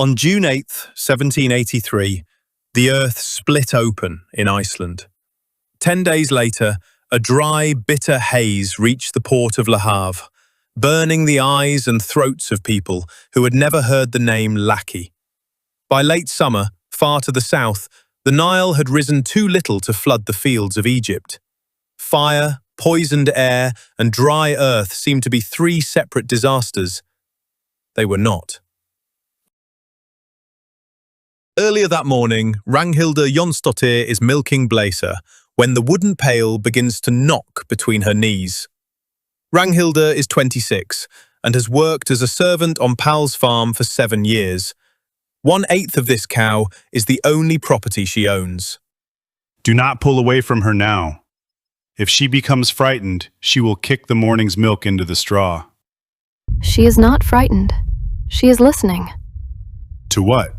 On June 8th, 1783, the earth split open in Iceland. 10 days later, a dry, bitter haze reached the port of Le Havre, burning the eyes and throats of people who had never heard the name Laki. By late summer, far to the south, the Nile had risen too little to flood the fields of Egypt. Fire, poisoned air, and dry earth seemed to be three separate disasters. They were not. Earlier that morning, Ragnhildur Jónsdóttir is milking Blazer when the wooden pail begins to knock between her knees. Ragnhildur is 26 and has worked as a servant on Páll's farm for 7 years. 1/8 of this cow is the only property she owns. Do not pull away from her now. If she becomes frightened, she will kick the morning's milk into the straw. She is not frightened. She is listening. To what?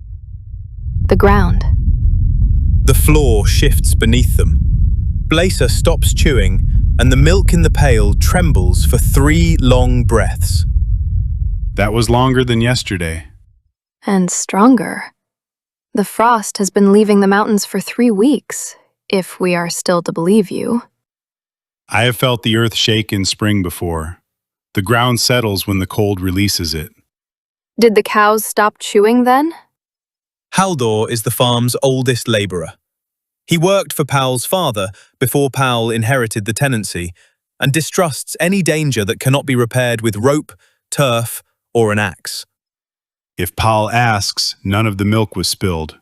The ground. The floor shifts beneath them. Blazer stops chewing, and the milk in the pail trembles for 3 long breaths. That was longer than yesterday. And stronger. The frost has been leaving the mountains for 3 weeks, if we are still to believe you. I have felt the earth shake in spring before. The ground settles when the cold releases it. Did the cows stop chewing then? Halldór is the farm's oldest labourer. He worked for Páll's father before Páll inherited the tenancy and distrusts any danger that cannot be repaired with rope, turf, or an axe. If Páll asks, none of the milk was spilled.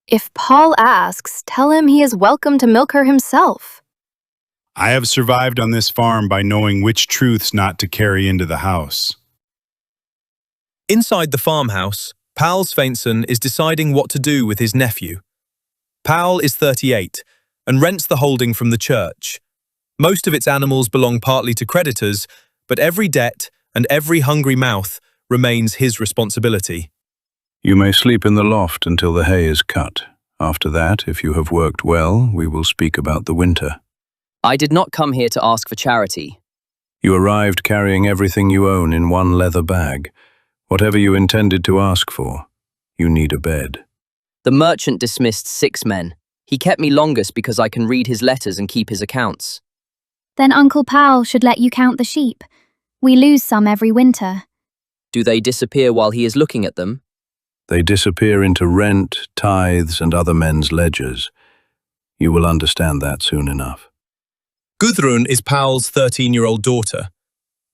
If Páll asks, tell him he is welcome to milk her himself. I have survived on this farm by knowing which truths not to carry into the house. Inside the farmhouse, Páll Sveinsson is deciding what to do with his nephew. Páll is 38 and rents the holding from the church. Most of its animals belong partly to creditors, but every debt and every hungry mouth remains his responsibility. You may sleep in the loft until the hay is cut. After that, if you have worked well, we will speak about the winter. I did not come here to ask for charity. You arrived carrying everything you own in one leather bag. Whatever you intended to ask for, you need a bed. The merchant dismissed 6 men. He kept me longest because I can read his letters and keep his accounts. Then Uncle Páll should let you count the sheep. We lose some every winter. Do they disappear while he is looking at them? They disappear into rent, tithes, and other men's ledgers. You will understand that soon enough. Guðrún is Páll's 13-year-old daughter.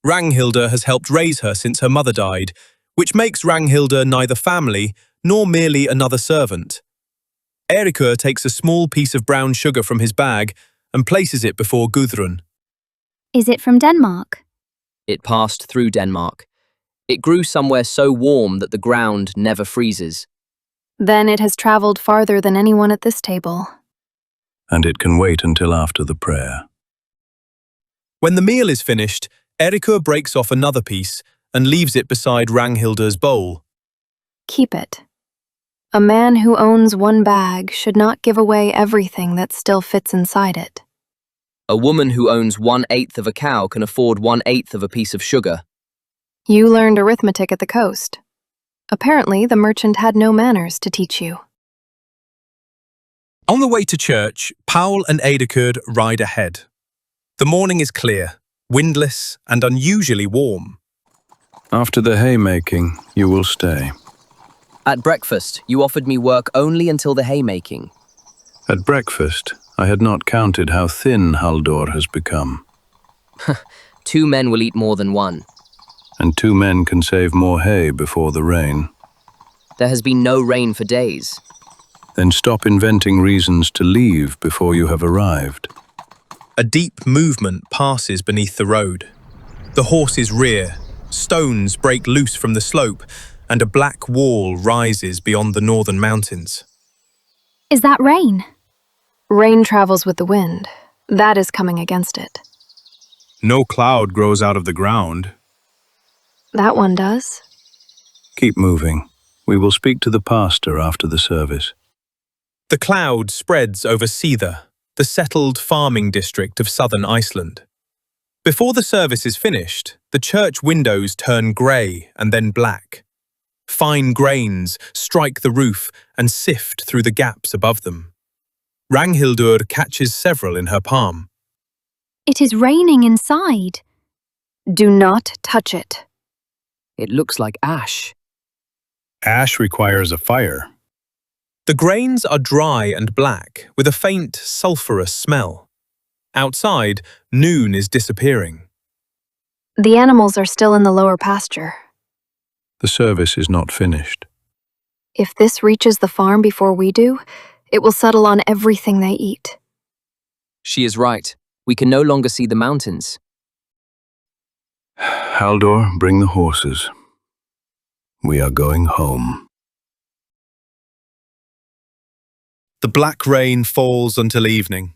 Ragnhildur has helped raise her since her mother died, which makes Ragnhildur neither family nor merely another servant. Eiríkur takes a small piece of brown sugar from his bag and places it before Guðrún. Is it from Denmark? It passed through Denmark. It grew somewhere so warm that the ground never freezes. Then it has traveled farther than anyone at this table. And it can wait until after the prayer. When the meal is finished, Eiríkur breaks off another piece and leaves it beside Ragnhildur's bowl. Keep it. A man who owns one bag should not give away everything that still fits inside it. A woman who owns 1/8 of a cow can afford 1/8 of a piece of sugar. You learned arithmetic at the coast. Apparently, the merchant had no manners to teach you. On the way to church, Páll and Eiríkur ride ahead. The morning is clear, windless, and unusually warm. After the haymaking, you will stay. At breakfast, you offered me work only until the haymaking. At breakfast, I had not counted how thin Halldór has become. 2 men will eat more than 1. And 2 men can save more hay before the rain. There has been no rain for days. Then stop inventing reasons to leave before you have arrived. A deep movement passes beneath the road. The horses rear, stones break loose from the slope, and a black wall rises beyond the northern mountains. Is that rain? Rain travels with the wind. That is coming against it. No cloud grows out of the ground. That one does. Keep moving. We will speak to the pastor after the service. The cloud spreads over Síða, the settled farming district of southern Iceland. Before the service is finished, the church windows turn grey and then black. Fine grains strike the roof and sift through the gaps above them. Ragnhildur catches several in her palm. It is raining inside. Do not touch it. It looks like ash. Ash requires a fire. The grains are dry and black, with a faint, sulphurous smell. Outside, noon is disappearing. The animals are still in the lower pasture. The service is not finished. If this reaches the farm before we do, it will settle on everything they eat. She is right. We can no longer see the mountains. Halldor, bring the horses. We are going home. The black rain falls until evening.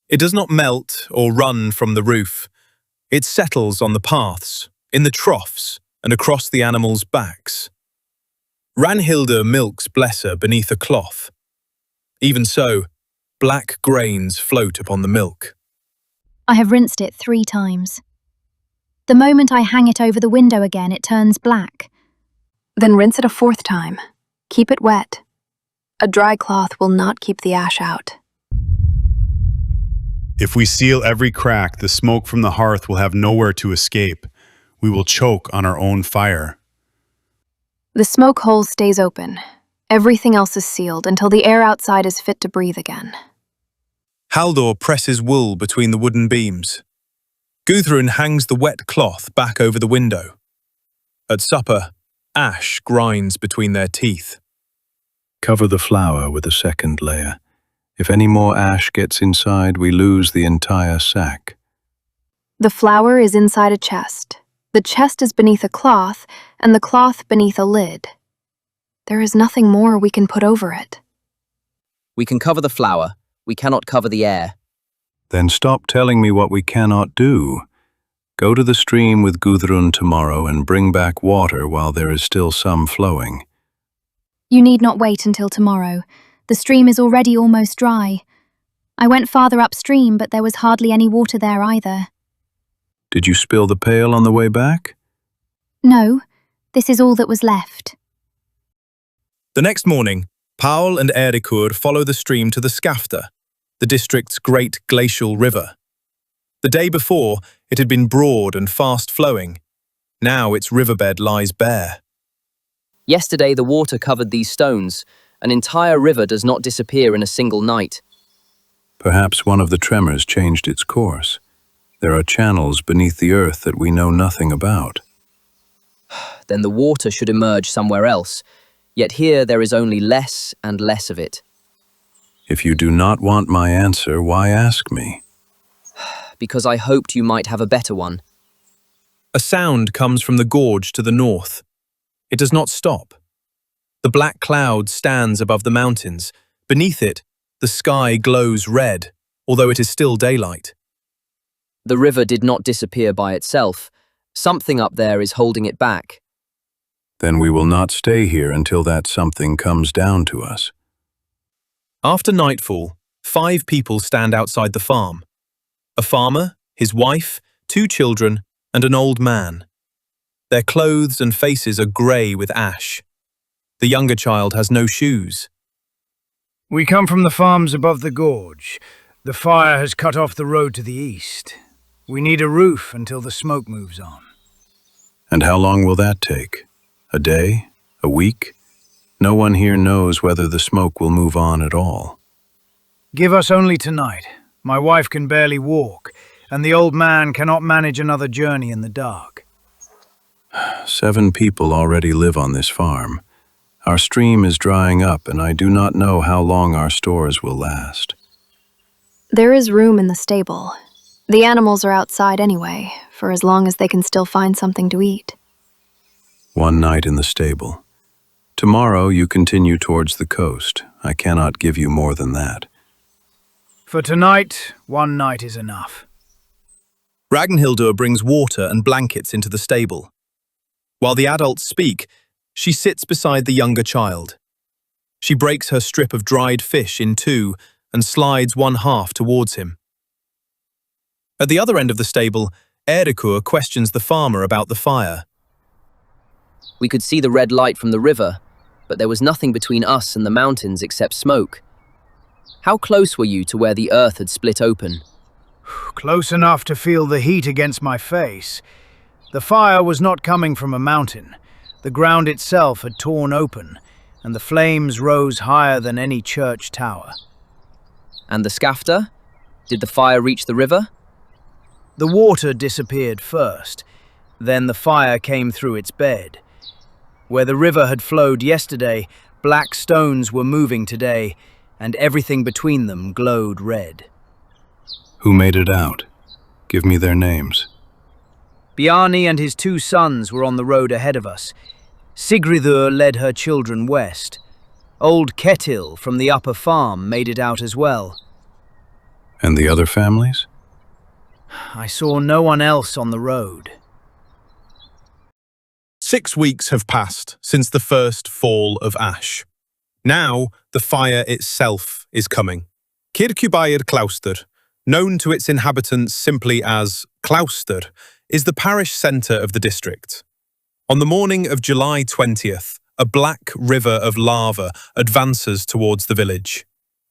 It does not melt or run from the roof. It settles on the paths, in the troughs, and across the animals' backs. Ragnhildur milks Blesser beneath a cloth. Even so, black grains float upon the milk. I have rinsed it 3 times. The moment I hang it over the window again, it turns black. Then rinse it a 4th time. Keep it wet. A dry cloth will not keep the ash out. If we seal every crack, the smoke from the hearth will have nowhere to escape. We will choke on our own fire. The smoke hole stays open. Everything else is sealed until the air outside is fit to breathe again. Halldor presses wool between the wooden beams. Gudrun hangs the wet cloth back over the window. At supper, ash grinds between their teeth. Cover the flour with a 2nd layer. If any more ash gets inside, we lose the entire sack. The flour is inside a chest. The chest is beneath a cloth, and the cloth beneath a lid. There is nothing more we can put over it. We can cover the flour. We cannot cover the air. Then stop telling me what we cannot do. Go to the stream with Gudrun tomorrow and bring back water while there is still some flowing. You need not wait until tomorrow. The stream is already almost dry. I went farther upstream, but there was hardly any water there either. Did you spill the pail on the way back? No, this is all that was left. The next morning, Páll and Eiríkur follow the stream to the Skafta, the district's great glacial river. The day before, it had been broad and fast-flowing. Now its riverbed lies bare. Yesterday, the water covered these stones. An entire river does not disappear in a single night. Perhaps one of the tremors changed its course. There are channels beneath the earth that we know nothing about. Then the water should emerge somewhere else. Yet here there is only less and less of it. If you do not want my answer, why ask me? Because I hoped you might have a better one. A sound comes from the gorge to the north. It does not stop. The black cloud stands above the mountains. Beneath it, the sky glows red, although it is still daylight. The river did not disappear by itself. Something up there is holding it back. Then we will not stay here until that something comes down to us. After nightfall, 5 people stand outside the farm. A farmer, his wife, 2 children, and an old man. Their clothes and faces are grey with ash. The younger child has no shoes. We come from the farms above the gorge. The fire has cut off the road to the east. We need a roof until the smoke moves on. And how long will that take? A day? A week? No one here knows whether the smoke will move on at all. Give us only tonight. My wife can barely walk, and the old man cannot manage another journey in the dark. 7 people already live on this farm. Our stream is drying up, and I do not know how long our stores will last. There is room in the stable. The animals are outside anyway, for as long as they can still find something to eat. 1 night in the stable. Tomorrow you continue towards the coast. I cannot give you more than that. For tonight, 1 night is enough. Ragnhildur brings water and blankets into the stable. While the adults speak, she sits beside the younger child. She breaks her strip of dried fish in 2 and slides 1/2 towards him. At the other end of the stable, Eiríkur questions the farmer about the fire. We could see the red light from the river, but there was nothing between us and the mountains except smoke. How close were you to where the earth had split open? Close enough to feel the heat against my face. The fire was not coming from a mountain. The ground itself had torn open, and the flames rose higher than any church tower. And the Skafta? Did the fire reach the river? The water disappeared first, then the fire came through its bed. Where the river had flowed yesterday, black stones were moving today, and everything between them glowed red. Who made it out? Give me their names. Bjarni and his 2 sons were on the road ahead of us. Sigríður led her children west. Old Ketil from the upper farm made it out as well. And the other families? I saw no one else on the road. 6 weeks have passed since the first fall of ash. Now, the fire itself is coming. Kirkjubæjar Klaustur, known to its inhabitants simply as Klaustur, is the parish centre of the district. On the morning of July 20th, a black river of lava advances towards the village.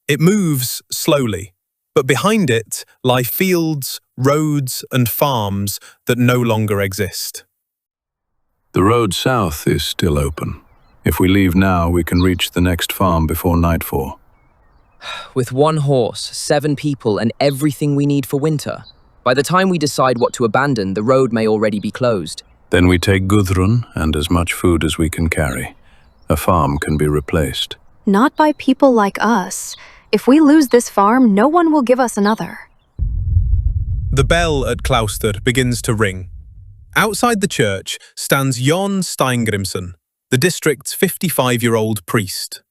It moves slowly, but behind it lie fields, roads and farms that no longer exist. The road south is still open. If we leave now, we can reach the next farm before nightfall. With 1 horse, 7 people and everything we need for winter. By the time we decide what to abandon, the road may already be closed. Then we take Gudrun and as much food as we can carry. A farm can be replaced. Not by people like us. If we lose this farm, no one will give us another. The bell at Klaustur begins to ring. Outside the church stands Jon Steingrimsson, the district's 55-year-old priest.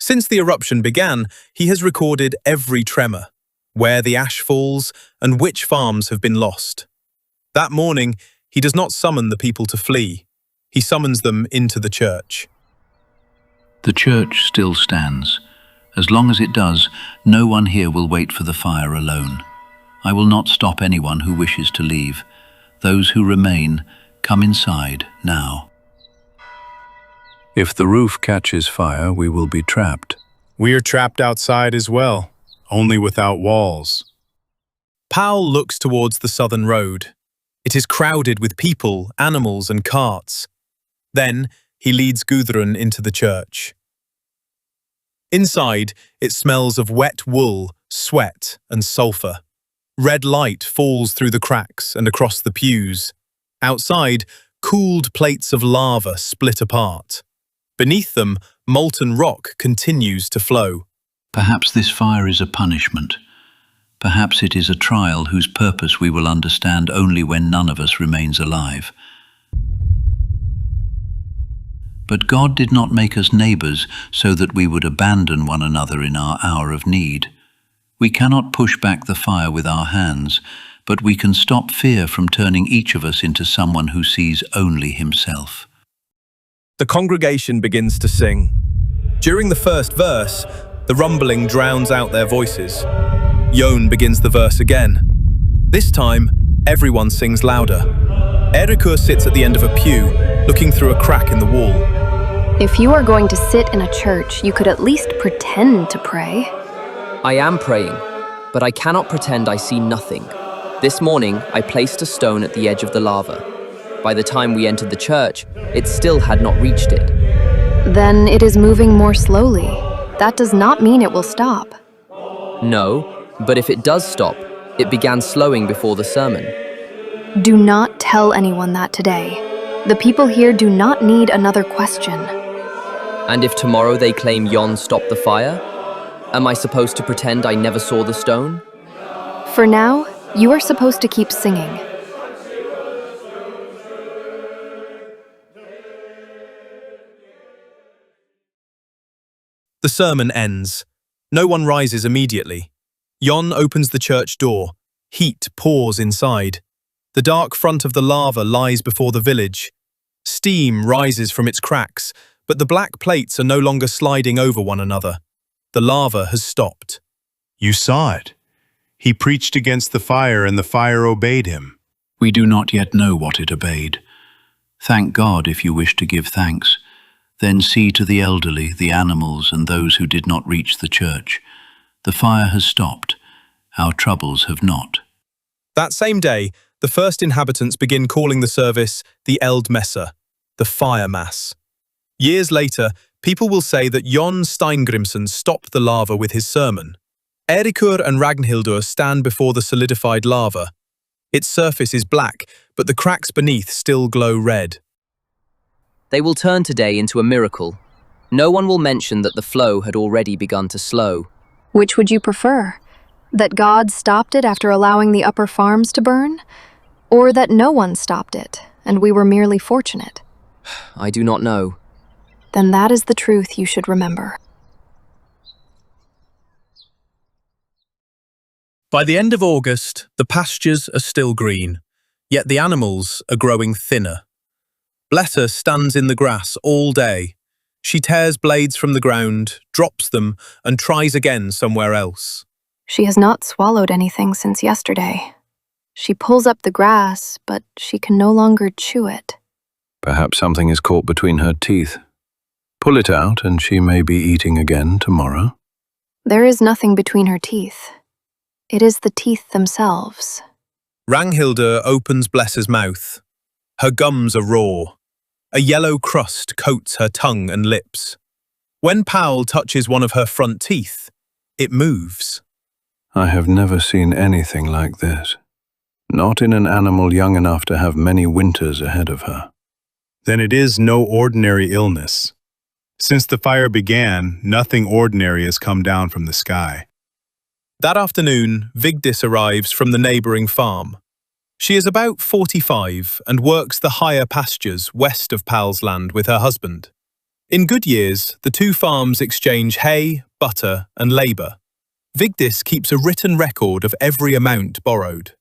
Since the eruption began, he has recorded every tremor, where the ash falls and which farms have been lost. That morning, he does not summon the people to flee. He summons them into the church. The church still stands. As long as it does, no one here will wait for the fire alone. I will not stop anyone who wishes to leave. Those who remain, come inside now. If the roof catches fire, we will be trapped. We are trapped outside as well, only without walls. Páll looks towards the southern road. It is crowded with people, animals and carts. Then he leads Gudrun into the church. Inside, it smells of wet wool, sweat and sulphur. Red light falls through the cracks and across the pews. Outside, cooled plates of lava split apart. Beneath them, molten rock continues to flow. Perhaps this fire is a punishment. Perhaps it is a trial whose purpose we will understand only when none of us remains alive. But God did not make us neighbors so that we would abandon one another in our hour of need. We cannot push back the fire with our hands, but we can stop fear from turning each of us into someone who sees only himself. The congregation begins to sing. During the first verse, the rumbling drowns out their voices. Jon begins the verse again. This time, everyone sings louder. Eiríkur sits at the end of a pew, looking through a crack in the wall. If you are going to sit in a church, you could at least pretend to pray. I am praying, but I cannot pretend I see nothing. This morning, I placed a stone at the edge of the lava. By the time we entered the church, it still had not reached it. Then it is moving more slowly. That does not mean it will stop. No, but if it does stop, it began slowing before the sermon. Do not tell anyone that today. The people here do not need another question. And if tomorrow they claim Jon stopped the fire, am I supposed to pretend I never saw the stone? For now, you are supposed to keep singing. The sermon ends. No one rises immediately. Jon opens the church door. Heat pours inside. The dark front of the lava lies before the village. Steam rises from its cracks, but the black plates are no longer sliding over one another. The lava has stopped. You saw it. He preached against the fire and the fire obeyed him. We do not yet know what it obeyed. Thank God if you wish to give thanks. Then see to the elderly, the animals, and those who did not reach the church. The fire has stopped. Our troubles have not. That same day, the first inhabitants begin calling the service the Eldmesse, the Fire Mass. Years later, people will say that Jon Steingrimsson stopped the lava with his sermon. Eiríkur and Ragnhildur stand before the solidified lava. Its surface is black, but the cracks beneath still glow red. They will turn today into a miracle. No one will mention that the flow had already begun to slow. Which would you prefer? That God stopped it after allowing the upper farms to burn? Or that no one stopped it, and we were merely fortunate? I do not know. Then that is the truth you should remember. By the end of August, the pastures are still green, yet the animals are growing thinner. Blessa stands in the grass all day. She tears blades from the ground, drops them, and tries again somewhere else. She has not swallowed anything since yesterday. She pulls up the grass, but she can no longer chew it. Perhaps something is caught between her teeth. Pull it out and she may be eating again tomorrow. There is nothing between her teeth. It is the teeth themselves. Ragnhildur opens Blessa's mouth. Her gums are raw. A yellow crust coats her tongue and lips. When Páll touches one of her front teeth, it moves. I have never seen anything like this. Not in an animal young enough to have many winters ahead of her. Then it is no ordinary illness. Since the fire began, nothing ordinary has come down from the sky. That afternoon, Vigdis arrives from the neighbouring farm. She is about 45 and works the higher pastures west of Páll's land with her husband. In good years, the two farms exchange hay, butter and labour. Vigdis keeps a written record of every amount borrowed.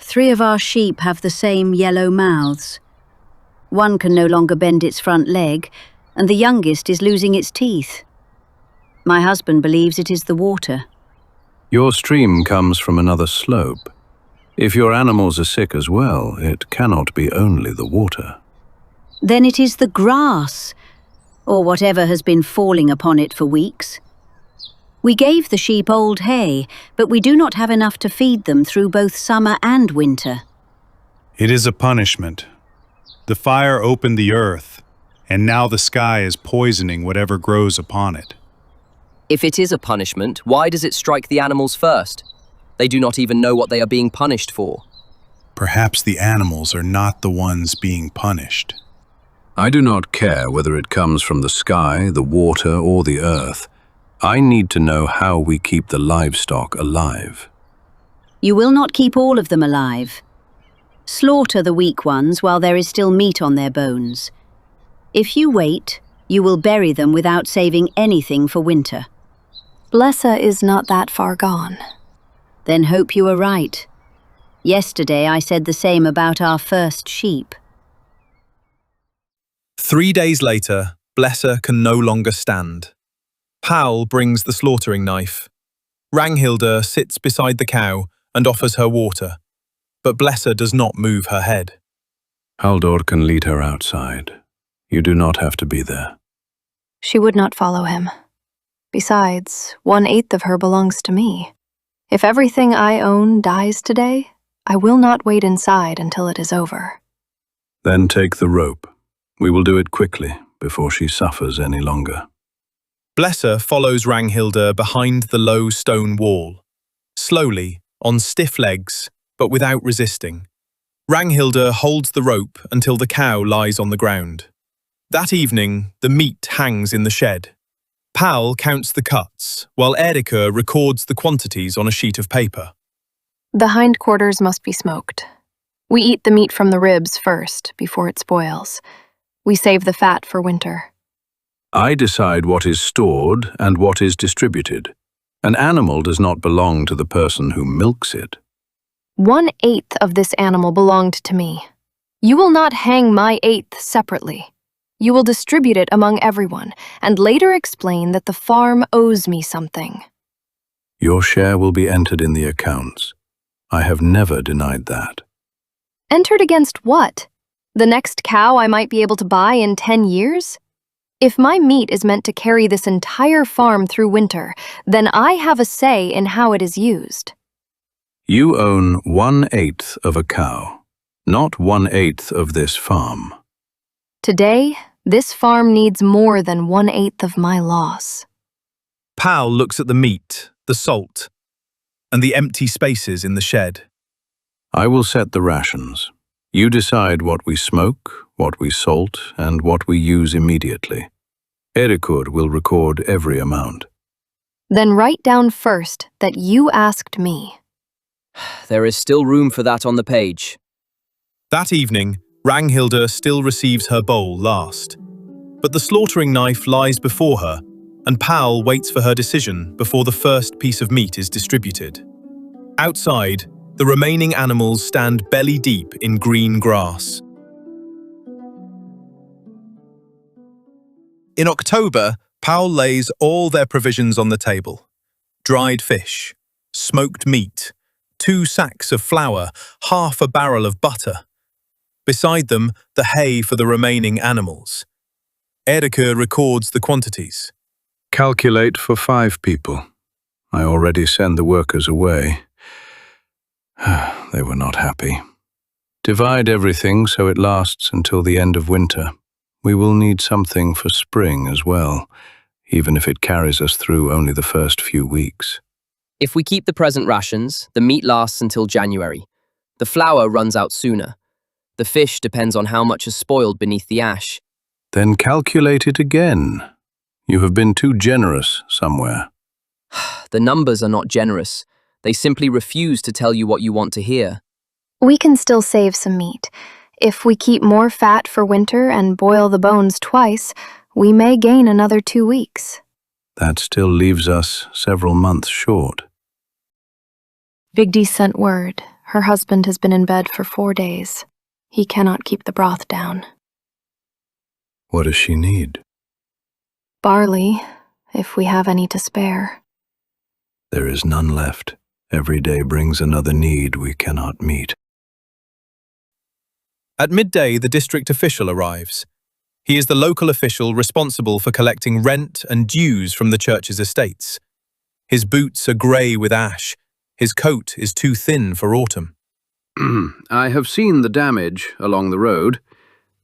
3 of our sheep have the same yellow mouths. One can no longer bend its front leg, and the youngest is losing its teeth. My husband believes it is the water. Your stream comes from another slope. If your animals are sick as well, it cannot be only the water. Then it is the grass, or whatever has been falling upon it for weeks. We gave the sheep old hay, but we do not have enough to feed them through both summer and winter. It is a punishment. The fire opened the earth, and now the sky is poisoning whatever grows upon it. If it is a punishment, why does it strike the animals first? They do not even know what they are being punished for. Perhaps the animals are not the ones being punished. I do not care whether it comes from the sky, the water, or the earth. I need to know how we keep the livestock alive. You will not keep all of them alive. Slaughter the weak ones while there is still meat on their bones. If you wait, you will bury them without saving anything for winter. Blessa is not that far gone. Then hope you are right. Yesterday I said the same about our first sheep. 3 days later, Blessa can no longer stand. Páll brings the slaughtering knife. Ragnhildur sits beside the cow and offers her water, but Blessa does not move her head. Halldor can lead her outside. You do not have to be there. She would not follow him. Besides, 1/8 of her belongs to me. If everything I own dies today, I will not wait inside until it is over. Then take the rope. We will do it quickly, before she suffers any longer. Blessa follows Ragnhildur behind the low stone wall. Slowly, on stiff legs, but without resisting. Ragnhildur holds the rope until the cow lies on the ground. That evening, the meat hangs in the shed. Páll counts the cuts, while Eiríkur records the quantities on a sheet of paper. The hindquarters must be smoked. We eat the meat from the ribs first, before it spoils. We save the fat for winter. I decide what is stored and what is distributed. An animal does not belong to the person who milks it. 1/8 of this animal belonged to me. You will not hang my 1/8 separately. You will distribute it among everyone, and later explain that the farm owes me something. Your share will be entered in the accounts. I have never denied that. Entered against what? The next cow I might be able to buy in 10 years? If my meat is meant to carry this entire farm through winter, then I have a say in how it is used. You own 1/8 of a cow, not 1/8 of this farm. Today, this farm needs more than 1/8 of my loss. Páll looks at the meat, the salt, and the empty spaces in the shed. I will set the rations. You decide what we smoke, what we salt, and what we use immediately. Eiríkur will record every amount. Then write down first that you asked me. There is still room for that on the page. That evening, Ragnhildur still receives her bowl last. But the slaughtering knife lies before her, and Páll waits for her decision before the first piece of meat is distributed. Outside, the remaining animals stand belly deep in green grass. In October, Páll lays all their provisions on the table. Dried fish, smoked meat, 2 sacks of flour, half a barrel of butter. Beside them, the hay for the remaining animals. Eiríkur records the quantities. Calculate for 5 people. I already send the workers away. They were not happy. Divide everything so it lasts until the end of winter. We will need something for spring as well, even if it carries us through only the first few weeks. If we keep the present rations, the meat lasts until January. The flour runs out sooner. The fish depends on how much is spoiled beneath the ash. Then calculate it again. You have been too generous somewhere. The numbers are not generous. They simply refuse to tell you what you want to hear. We can still save some meat. If we keep more fat for winter and boil the bones twice, we may gain another 2 weeks. That still leaves us several months short. Vigdis sent word. Her husband has been in bed for 4 days. He cannot keep the broth down. What does she need? Barley, if we have any to spare. There is none left. Every day brings another need we cannot meet. At midday, the district official arrives. He is the local official responsible for collecting rent and dues from the church's estates. His boots are grey with ash. His coat is too thin for autumn. I have seen the damage along the road.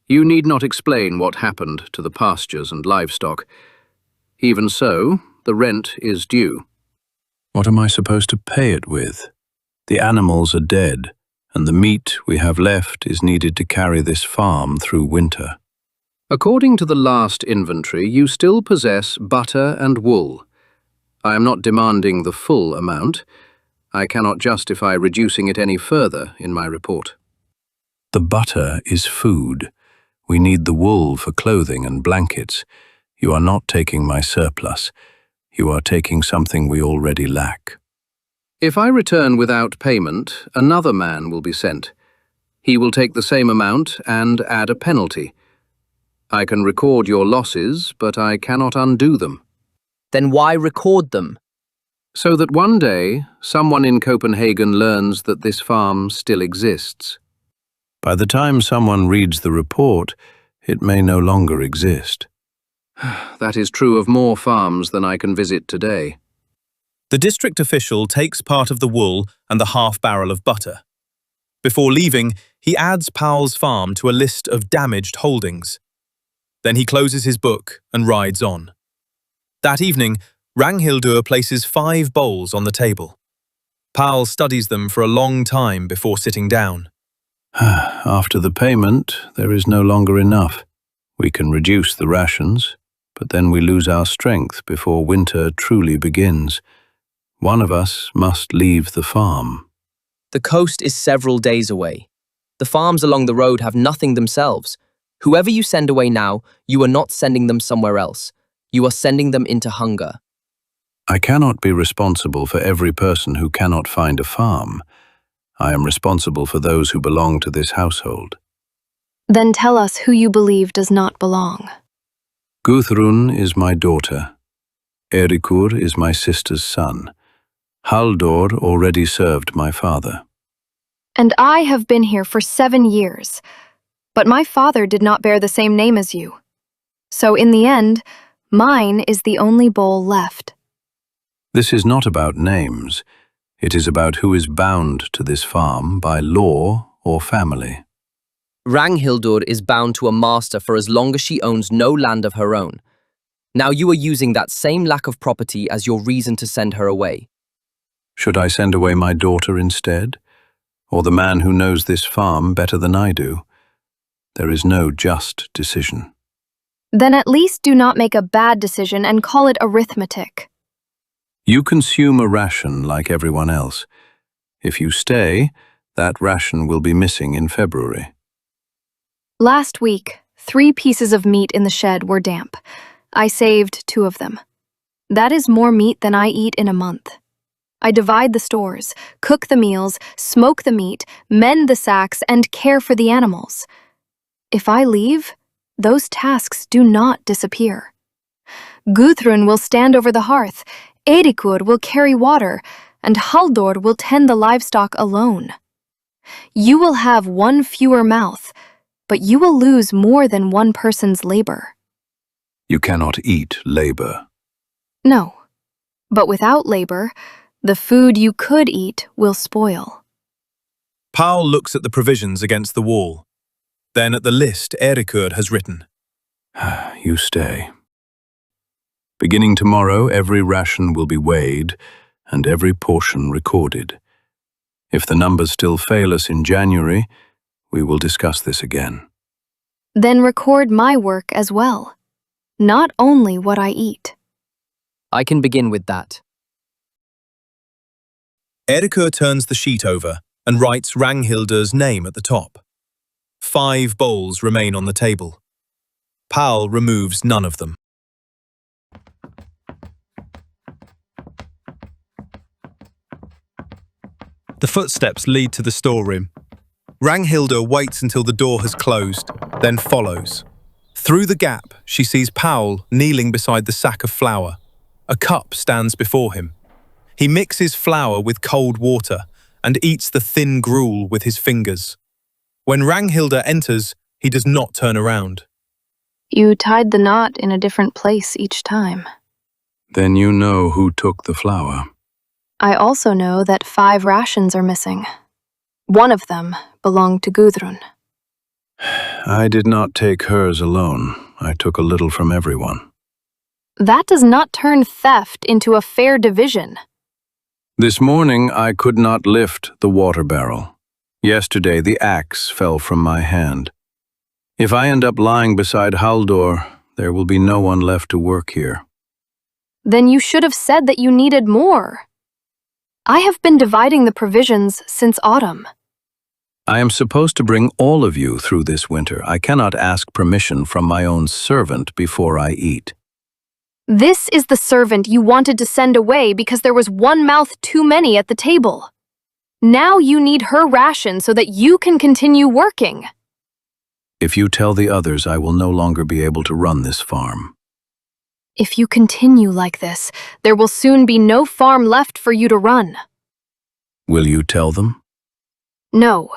You need not explain what happened to the pastures and livestock. Even so, the rent is due. What am I supposed to pay it with? The animals are dead, and the meat we have left is needed to carry this farm through winter. According to the last inventory, you still possess butter and wool. I am not demanding the full amount. I cannot justify reducing it any further in my report. The butter is food. We need the wool for clothing and blankets. You are not taking my surplus. You are taking something we already lack. If I return without payment, another man will be sent. He will take the same amount and add a penalty. I can record your losses, but I cannot undo them. Then why record them? So that one day, someone in Copenhagen learns that this farm still exists. By the time someone reads the report, it may no longer exist. That is true of more farms than I can visit today. The district official takes part of the wool and the half barrel of butter. Before leaving, he adds Páll's farm to a list of damaged holdings. Then he closes his book and rides on. That evening, Ragnhildur places 5 bowls on the table. Páll studies them for a long time before sitting down. After the payment, there is no longer enough. We can reduce the rations, but then we lose our strength before winter truly begins. One of us must leave the farm. The coast is several days away. The farms along the road have nothing themselves. Whoever you send away now, you are not sending them somewhere else. You are sending them into hunger. I cannot be responsible for every person who cannot find a farm. I am responsible for those who belong to this household. Then tell us who you believe does not belong. Guðrún is my daughter. Eiríkur is my sister's son. Halldór already served my father. And I have been here for 7 years. But my father did not bear the same name as you. So in the end, mine is the only bowl left. This is not about names. It is about who is bound to this farm by law or family. Ragnhildur is bound to a master for as long as she owns no land of her own. Now you are using that same lack of property as your reason to send her away. Should I send away my daughter instead? Or the man who knows this farm better than I do? There is no just decision. Then at least do not make a bad decision and call it arithmetic. You consume a ration like everyone else. If you stay, that ration will be missing in February. Last week, 3 pieces of meat in the shed were damp. I saved 2 of them. That is more meat than I eat in a month. I divide the stores, cook the meals, smoke the meat, mend the sacks, and care for the animals. If I leave, those tasks do not disappear. Gudrun will stand over the hearth, Eiríkur will carry water, and Halldór will tend the livestock alone. You will have 1 fewer mouth, but you will lose more than 1 person's labor. You cannot eat labor. No, but without labor, the food you could eat will spoil. Páll looks at the provisions against the wall. Then at the list Eiríkur has written. You stay. Beginning tomorrow, every ration will be weighed and every portion recorded. If the numbers still fail us in January, we will discuss this again. Then record my work as well, not only what I eat. I can begin with that. Eiríkur turns the sheet over and writes Ragnhildur's name at the top. 5 bowls remain on the table. Páll removes none of them. The footsteps lead to the storeroom. Ragnhildur waits until the door has closed, then follows. Through the gap, she sees Páll kneeling beside the sack of flour. A cup stands before him. He mixes flour with cold water and eats the thin gruel with his fingers. When Ragnhildur enters, he does not turn around. You tied the knot in a different place each time. Then you know who took the flour. I also know that 5 rations are missing. 1 of them belonged to Gudrun. I did not take hers alone. I took a little from everyone. That does not turn theft into a fair division. This morning I could not lift the water barrel. Yesterday the axe fell from my hand. If I end up lying beside Halldór, there will be no one left to work here. Then you should have said that you needed more. I have been dividing the provisions since autumn. I am supposed to bring all of you through this winter. I cannot ask permission from my own servant before I eat. This is the servant you wanted to send away because there was 1 mouth too many at the table. Now you need her ration so that you can continue working. If you tell the others, I will no longer be able to run this farm. If you continue like this, there will soon be no farm left for you to run. Will you tell them? No.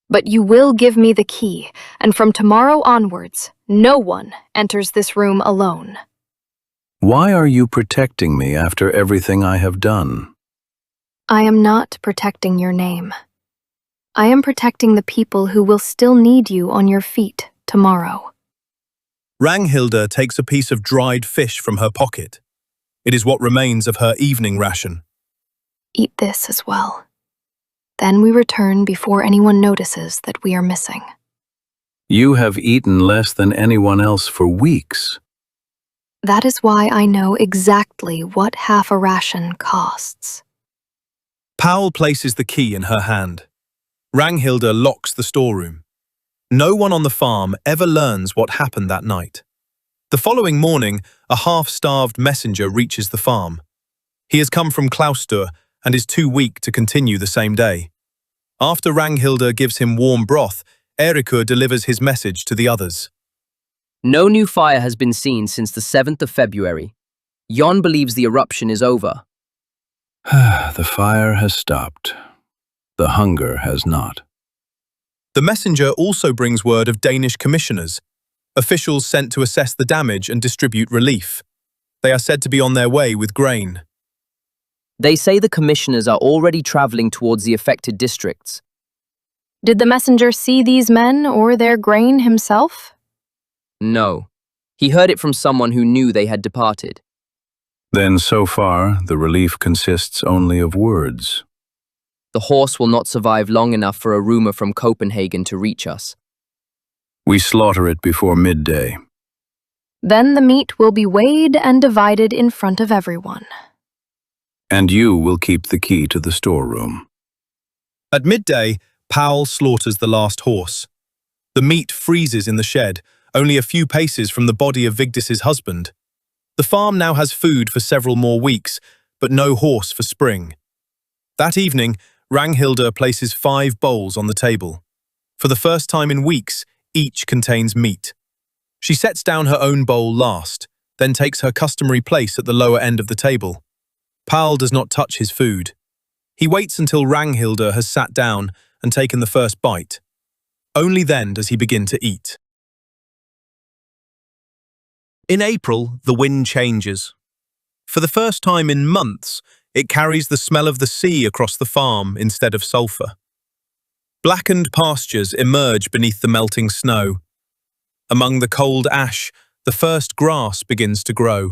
But you will give me the key, and from tomorrow onwards, no one enters this room alone. Why are you protecting me after everything I have done? I am not protecting your name. I am protecting the people who will still need you on your feet tomorrow. Ragnhildur takes a piece of dried fish from her pocket. It is what remains of her evening ration. Eat this as well. Then we return before anyone notices that we are missing. You have eaten less than anyone else for weeks. That is why I know exactly what half a ration costs. Páll places the key in her hand. Ragnhildur locks the storeroom. No one on the farm ever learns what happened that night. The following morning, a half-starved messenger reaches the farm. He has come from Klaustur and is too weak to continue the same day. After Ragnhildur gives him warm broth, Eiríkur delivers his message to the others. No new fire has been seen since the 7th of February. Jon believes the eruption is over. The fire has stopped. The hunger has not. The messenger also brings word of Danish commissioners, officials sent to assess the damage and distribute relief. They are said to be on their way with grain. They say the commissioners are already traveling towards the affected districts. Did the messenger see these men or their grain himself? No. He heard it from someone who knew they had departed. Then so far, the relief consists only of words. The horse will not survive long enough for a rumor from Copenhagen to reach us. We slaughter it before midday. Then the meat will be weighed and divided in front of everyone. And you will keep the key to the storeroom. At midday, Páll slaughters the last horse. The meat freezes in the shed, only a few paces from the body of Vigdis's husband. The farm now has food for several more weeks, but no horse for spring. That evening, Ragnhildur places 5 bowls on the table. For the first time in weeks, each contains meat. She sets down her own bowl last, then takes her customary place at the lower end of the table. Páll does not touch his food. He waits until Ragnhildur has sat down and taken the first bite. Only then does he begin to eat. In April, the wind changes. For the first time in months, it carries the smell of the sea across the farm instead of sulphur. Blackened pastures emerge beneath the melting snow. Among the cold ash, the first grass begins to grow.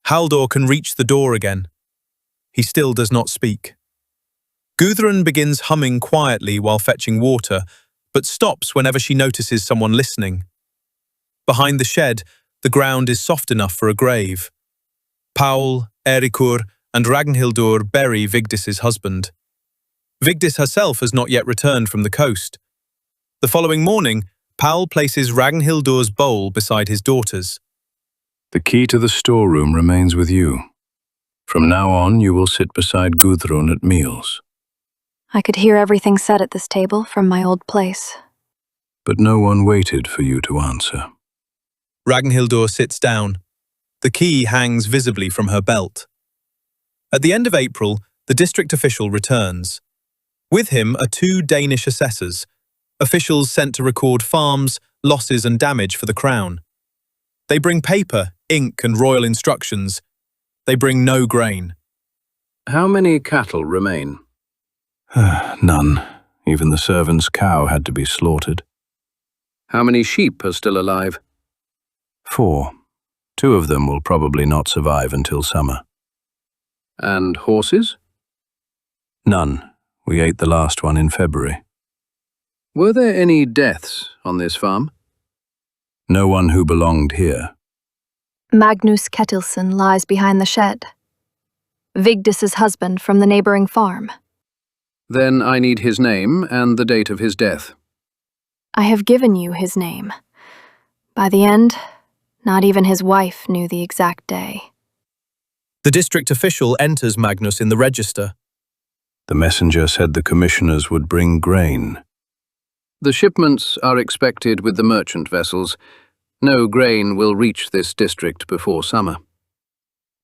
Halldór can reach the door again. He still does not speak. Gudrun begins humming quietly while fetching water, but stops whenever she notices someone listening. Behind the shed, the ground is soft enough for a grave. Páll, Eiríkur, and Ragnhildur bury Vigdis's husband. Vigdis herself has not yet returned from the coast. The following morning, Páll places Ragnhildur's bowl beside his daughter's. The key to the storeroom remains with you. From now on, you will sit beside Gudrun at meals. I could hear everything said at this table from my old place. But no one waited for you to answer. Ragnhildur sits down. The key hangs visibly from her belt. At the end of April, the district official returns. With him are 2 Danish assessors, officials sent to record farms, losses and damage for the crown. They bring paper, ink and royal instructions. They bring no grain. How many cattle remain? None. Even the servant's cow had to be slaughtered. How many sheep are still alive? 4. 2 of them will probably not survive until summer. And horses? None. We ate the last one in February. Were there any deaths on this farm? No one who belonged here. Magnus Ketilsson lies behind the shed. Vigdis's husband from the neighboring farm. Then I need his name and the date of his death. I have given you his name. By the end, not even his wife knew the exact day. The district official enters Magnus in the register. The messenger said the commissioners would bring grain. The shipments are expected with the merchant vessels. No grain will reach this district before summer.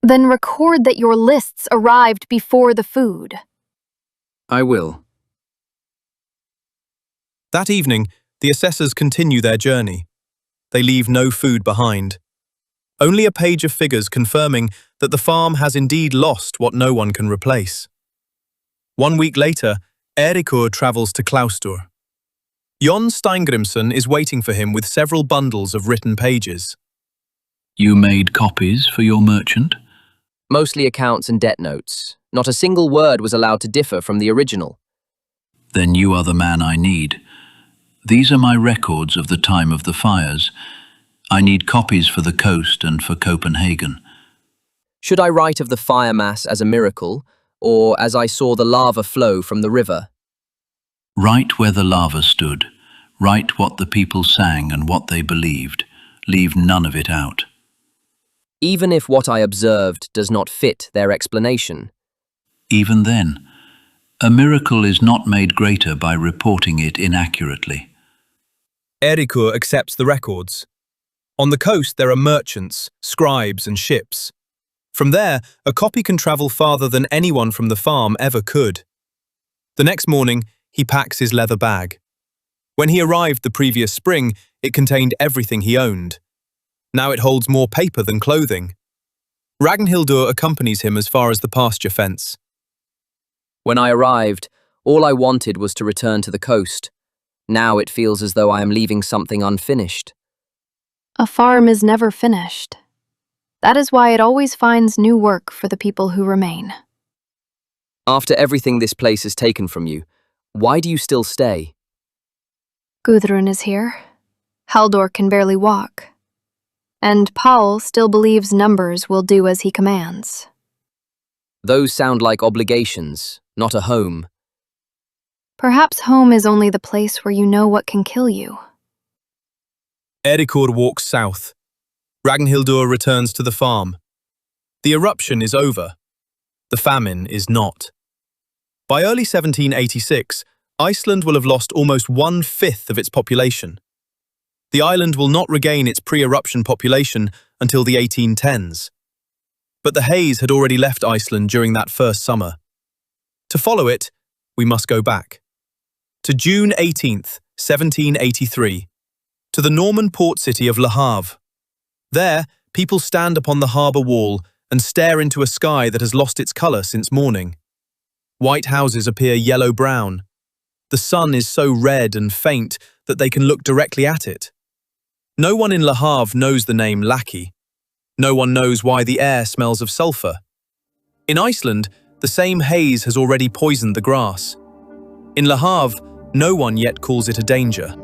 Then record that your lists arrived before the food. I will. That evening, the assessors continue their journey. They leave no food behind. Only a page of figures confirming that the farm has indeed lost what no one can replace. 1 week later, Eiríkur travels to Klaustur. Jon Steingrimsson is waiting for him with several bundles of written pages. You made copies for your merchant? Mostly accounts and debt notes. Not a single word was allowed to differ from the original. Then you are the man I need. These are my records of the time of the fires. I need copies for the coast and for Copenhagen. Should I write of the fire mass as a miracle, or as I saw the lava flow from the river? Write where the lava stood. Write what the people sang and what they believed. Leave none of it out. Even if what I observed does not fit their explanation. Even then, a miracle is not made greater by reporting it inaccurately. Eiríkur accepts the records. On the coast there are merchants, scribes and ships. From there, a copy can travel farther than anyone from the farm ever could. The next morning, he packs his leather bag. When he arrived the previous spring, it contained everything he owned. Now it holds more paper than clothing. Ragnhildur accompanies him as far as the pasture fence. When I arrived, all I wanted was to return to the coast. Now it feels as though I am leaving something unfinished. A farm is never finished. That is why it always finds new work for the people who remain. After everything this place has taken from you, why do you still stay? Gudrun is here. Halldor can barely walk. And Páll still believes numbers will do as he commands. Those sound like obligations, not a home. Perhaps home is only the place where you know what can kill you. Eiríkur walks south. Ragnhildur returns to the farm. The eruption is over. The famine is not. By early 1786, Iceland will have lost almost 1/5 of its population. The island will not regain its pre-eruption population until the 1810s. But the haze had already left Iceland during that first summer. To follow it, we must go back. To June 18th, 1783, to the Norman port city of Le Havre. There, people stand upon the harbour wall and stare into a sky that has lost its colour since morning. White houses appear yellow-brown. The sun is so red and faint that they can look directly at it. No one in Le Havre knows the name Laki. No one knows why the air smells of sulphur. In Iceland, the same haze has already poisoned the grass. In Le Havre, no one yet calls it a danger.